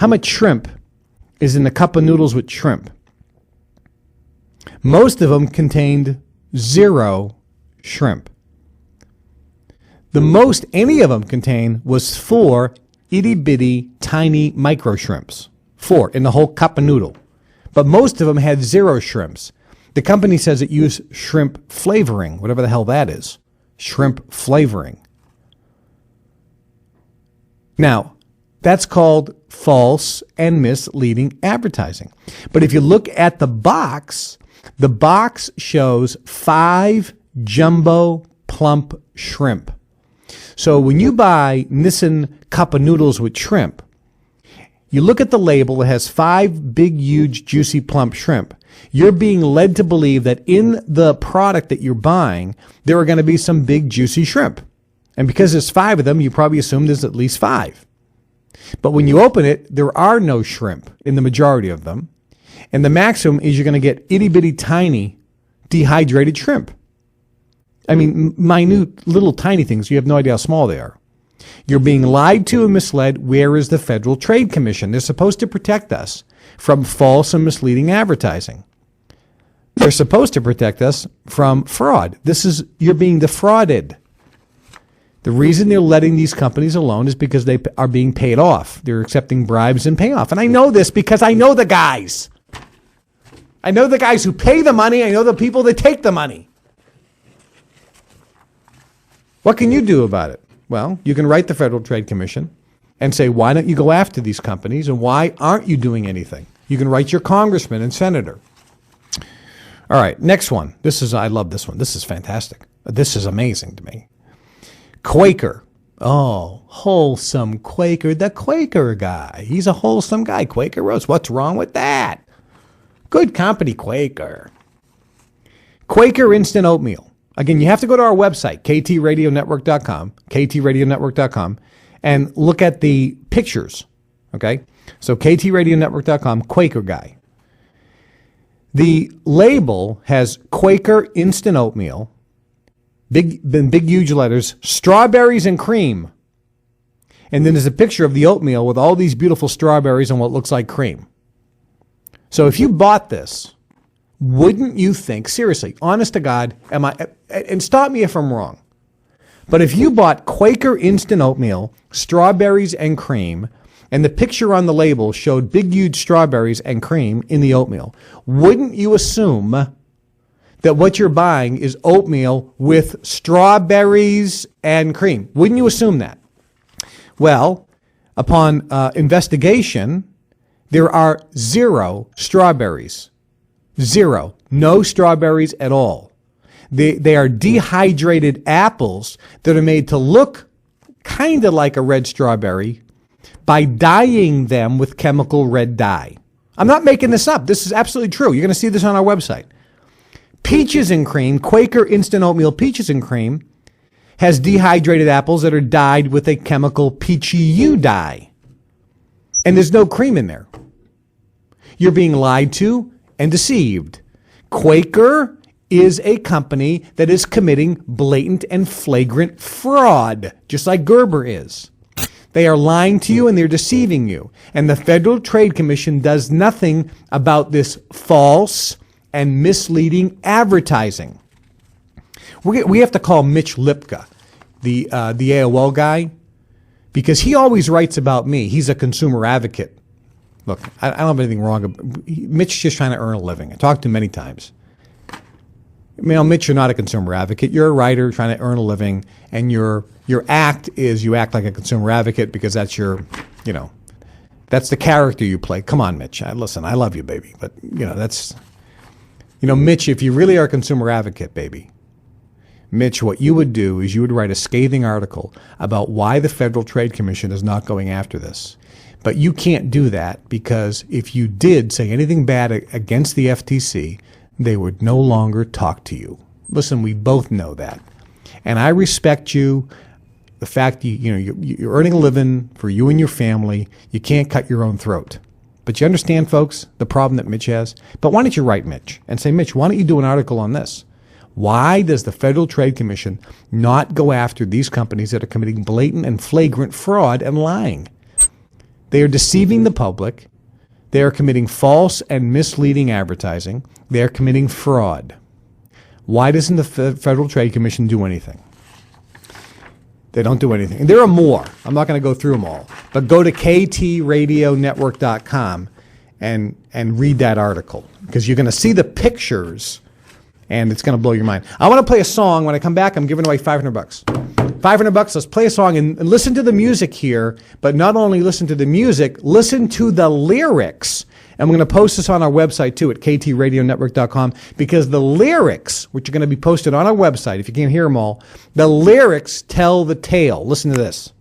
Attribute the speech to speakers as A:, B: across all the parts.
A: how much shrimp is in a cup of noodles with shrimp? Most of them contained 0 shrimp. The most any of them contained was 4 itty-bitty tiny micro shrimps. 4 in the whole cup of noodle. But most of them had 0 shrimps. The company says it used shrimp flavoring, whatever the hell that is. Shrimp flavoring. Now, that's called false and misleading advertising. But if you look at the box shows 5 jumbo plump shrimp. So when you buy Nissin cup of noodles with shrimp, you look at the label, it has 5 big, huge, juicy, plump shrimp. You're being led to believe that in the product that you're buying, there are going to be some big, juicy shrimp. And because there's 5 of them, you probably assume there's at least 5. But when you open it, there are no shrimp in the majority of them. And the maximum is you're going to get itty-bitty tiny dehydrated shrimp. I mean, minute, little tiny things. You have no idea how small they are. You're being lied to and misled. Where is the Federal Trade Commission? They're supposed to protect us from false and misleading advertising. They're supposed to protect us from fraud. You're being defrauded. The reason they're letting these companies alone is because they are being paid off. They're accepting bribes and payoff. And I know this because I know the guys. I know the guys who pay the money. I know the people that take the money. What can you do about it? Well, you can write the Federal Trade Commission and say, why don't you go after these companies and why aren't you doing anything? You can write your congressman and senator. All right, next one. I love this one. This is fantastic. This is amazing to me. Quaker. Oh, wholesome Quaker. The Quaker guy. He's a wholesome guy. Quaker Oats. What's wrong with that? Good company, Quaker. Quaker Instant Oatmeal. Again, you have to go to our website, ktradionetwork.com, and look at the pictures, okay? So ktradionetwork.com, Quaker guy. The label has Quaker Instant Oatmeal, big, huge letters, strawberries and cream. And then there's a picture of the oatmeal with all these beautiful strawberries and what looks like cream. So if you bought this, wouldn't you think, seriously, honest to God, and stop me if I'm wrong, but if you bought Quaker Instant Oatmeal, strawberries and cream, and the picture on the label showed big, huge strawberries and cream in the oatmeal, wouldn't you assume that what you're buying is oatmeal with strawberries and cream? Wouldn't you assume that? Well, upon investigation, there are 0 strawberries. 0. No strawberries at all. They are dehydrated apples that are made to look kind of like a red strawberry by dyeing them with chemical red dye. I'm not making this up. This is absolutely true. You're going to see this on our website. Peaches and cream, Quaker Instant Oatmeal Peaches and Cream, has dehydrated apples that are dyed with a chemical peachy dye. And there's no cream in there. You're being lied to and deceived. Quaker is a company that is committing blatant and flagrant fraud, just like Gerber is. They are lying to you and they're deceiving you. And the Federal Trade Commission does nothing about this false and misleading advertising. We have to call Mitch Lipka, the AOL guy, because he always writes about me. He's a consumer advocate. Look, I don't have anything wrong. Mitch's just trying to earn a living. I talked to him many times. Mitch, you're not a consumer advocate. You're a writer trying to earn a living, and your act is you act like a consumer advocate because that's that's the character you play. Come on, Mitch. Listen, I love you, baby, but Mitch, if you really are a consumer advocate, baby, Mitch, what you would do is you would write a scathing article about why the Federal Trade Commission is not going after this. But you can't do that because if you did say anything bad against the FTC, they would no longer talk to you. Listen, we both know that. And I respect you. The fact you're earning a living for you and your family, you can't cut your own throat. But you understand, folks, the problem that Mitch has? But why don't you write Mitch and say, Mitch, why don't you do an article on this? Why does the Federal Trade Commission not go after these companies that are committing blatant and flagrant fraud and lying? They are deceiving the public. They are committing false and misleading advertising. They are committing fraud. Why doesn't the Federal Trade Commission do anything? They don't do anything. And there are more. I'm not going to go through them all. But go to ktradionetwork.com and read that article, because you're going to see the pictures and it's going to blow your mind. I want to play a song. When I come back, I'm giving away $500. $500. Let's play a song and listen to the music here. But not only listen to the music, listen to the lyrics. And we're going to post this on our website too at ktradionetwork.com, because the lyrics, which are going to be posted on our website, if you can't hear them all, the lyrics tell the tale. Listen to this.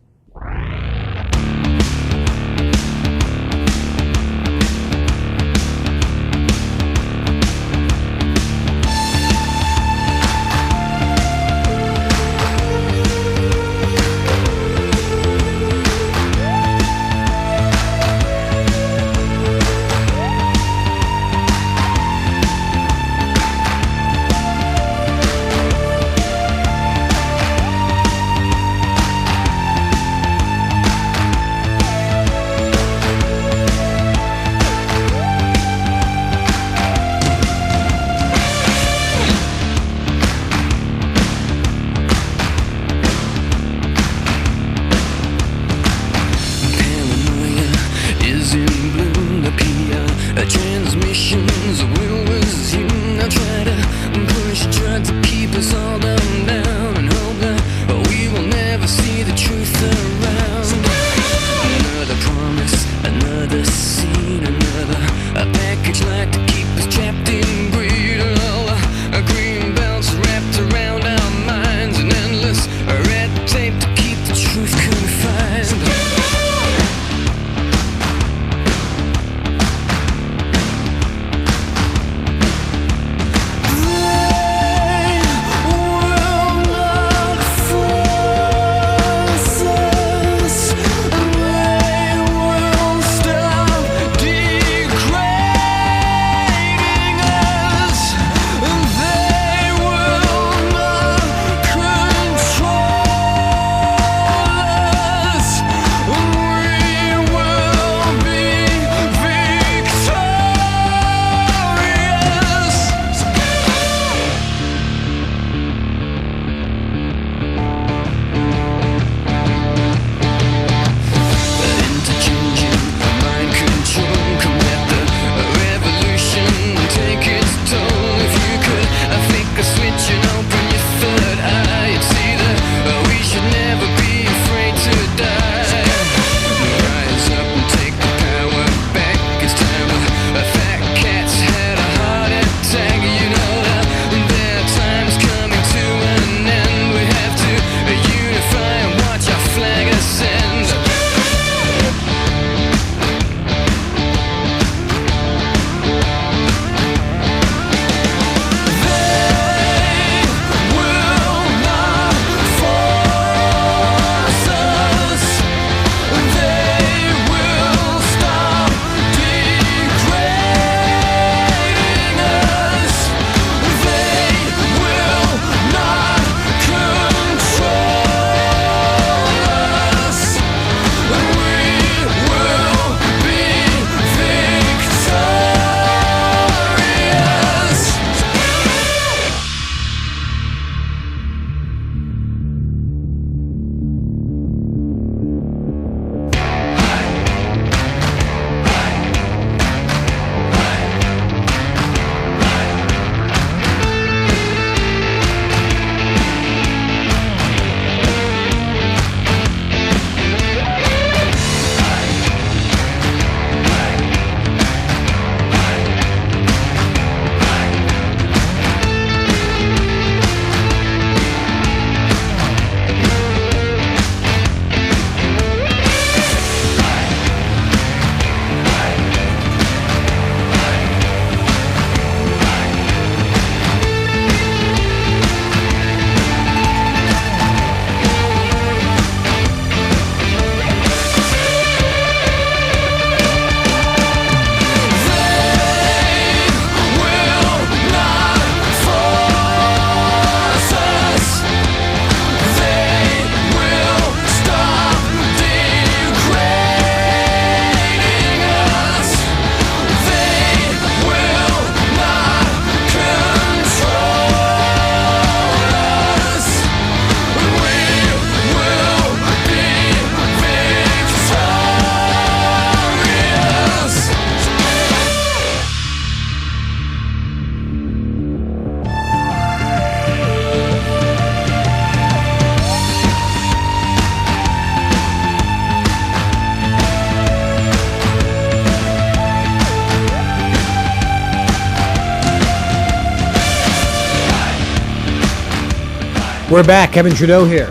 A: We're back. Kevin Trudeau here.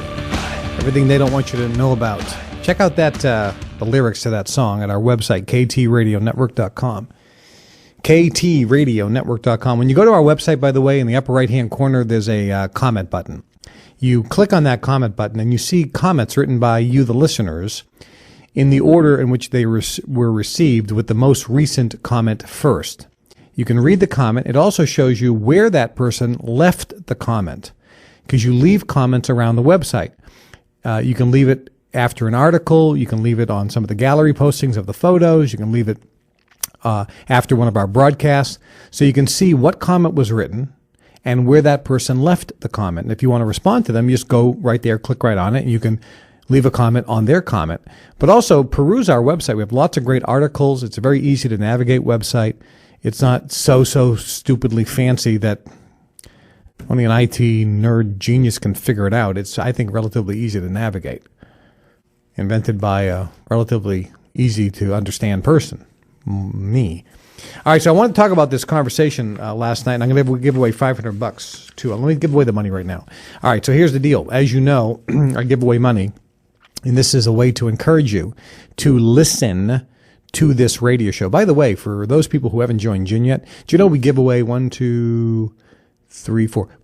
A: Everything they don't want you to know about. Check out that the lyrics to that song at our website, ktradionetwork.com. ktradionetwork.com. When you go to our website, by the way, in the upper right-hand corner, there's a comment button. You click on that comment button, and you see comments written by you, the listeners, in the order in which they were received, with the most recent comment first. You can read the comment. It also shows you where that person left the comment, because you leave comments around the website. You can leave it after an article. You can leave it on some of the gallery postings of the photos. You can leave it after one of our broadcasts. So you can see what comment was written and where that person left the comment. And if you want to respond to them, you just go right there, click right on it, and you can leave a comment on their comment. But also peruse our website. We have lots of great articles. It's a very easy to navigate website. It's not so stupidly fancy that only an IT nerd genius can figure it out. It's, I think, relatively easy to navigate. Invented by a relatively easy to understand person, me. All right, so I want to talk about this conversation last night, and I'm going to give away $500 too. Let me give away the money right now. All right, so here's the deal. As you know, I give away money, and this is a way to encourage you to listen to this radio show. By the way, for those people who haven't joined Gin yet, do you know we give away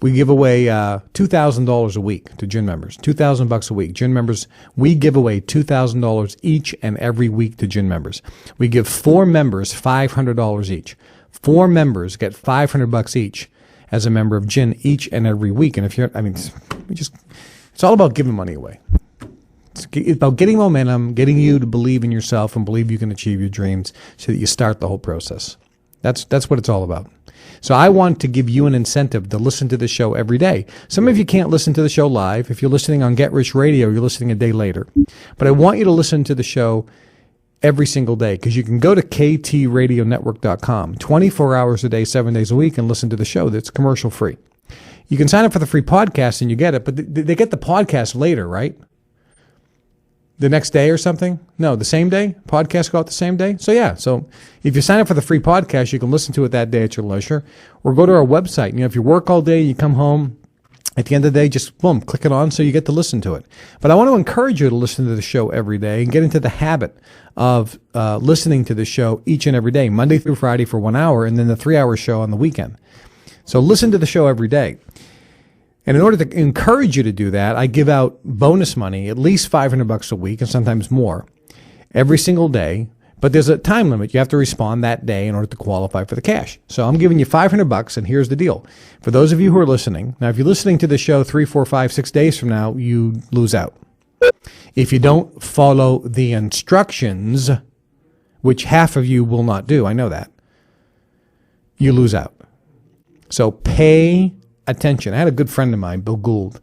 A: we give away $2,000 a week to Gin members. $2,000 a week. Gin members, we give away $2,000 each and every week to Gin members. We give 4 members $500 each. 4 members get $500 each as a member of Gin each and every week. And if you're, it's all about giving money away. It's about getting momentum, getting you to believe in yourself and believe you can achieve your dreams so that you start the whole process. That's what it's all about. So I want to give you an incentive to listen to the show every day. Some of you can't listen to the show live. If you're listening on Get Rich Radio, you're listening a day later. But I want you to listen to the show every single day, because you can go to ktradionetwork.com 24 hours a day, 7 days a week, and listen to the show that's commercial free. You can sign up for the free podcast and you get it, but they get the podcast later, right? The next day or something? No, the same day? Podcasts go out the same day? So yeah, so if you sign up for the free podcast, you can listen to it that day at your leisure, or go to our website. You know, if you work all day, you come home, at the end of the day, just boom, click it on so you get to listen to it. But I want to encourage you to listen to the show every day and get into the habit of listening to the show each and every day, Monday through Friday for 1 hour, and then the 3-hour show on the weekend. So listen to the show every day. And in order to encourage you to do that, I give out bonus money, at least $500 a week and sometimes more, every single day. But there's a time limit. You have to respond that day in order to qualify for the cash. So I'm giving you $500, and here's the deal. For those of you who are listening, now if you're listening to the show 3, 4, 5, 6 days from now, you lose out. If you don't follow the instructions, which half of you will not do, I know that, you lose out. So pay attention. I had a good friend of mine, Bill Gould.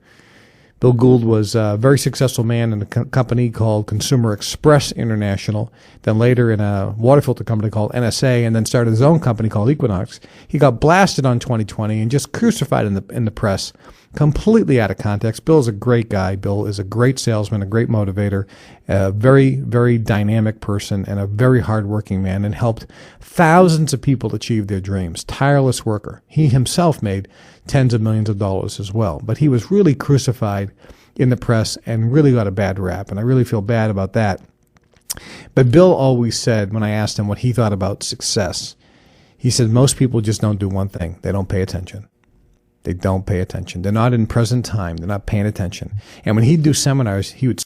A: Bill Gould was a very successful man in a company called Consumer Express International, then later in a water filter company called NSA, and then started his own company called Equinox. He got blasted on 2020 and just crucified in the press, completely out of context. Bill is a great guy. Bill is a great salesman, a great motivator, a very, very dynamic person, and a very hardworking man, and helped thousands of people achieve their dreams. Tireless worker. He himself made tens of millions of dollars as well. But he was really crucified in the press and really got a bad rap, and I really feel bad about that. But Bill always said, when I asked him what he thought about success, he said most people just don't do one thing. They don't pay attention. They don't pay attention. They're not in present time. They're not paying attention. And when he'd do seminars, he would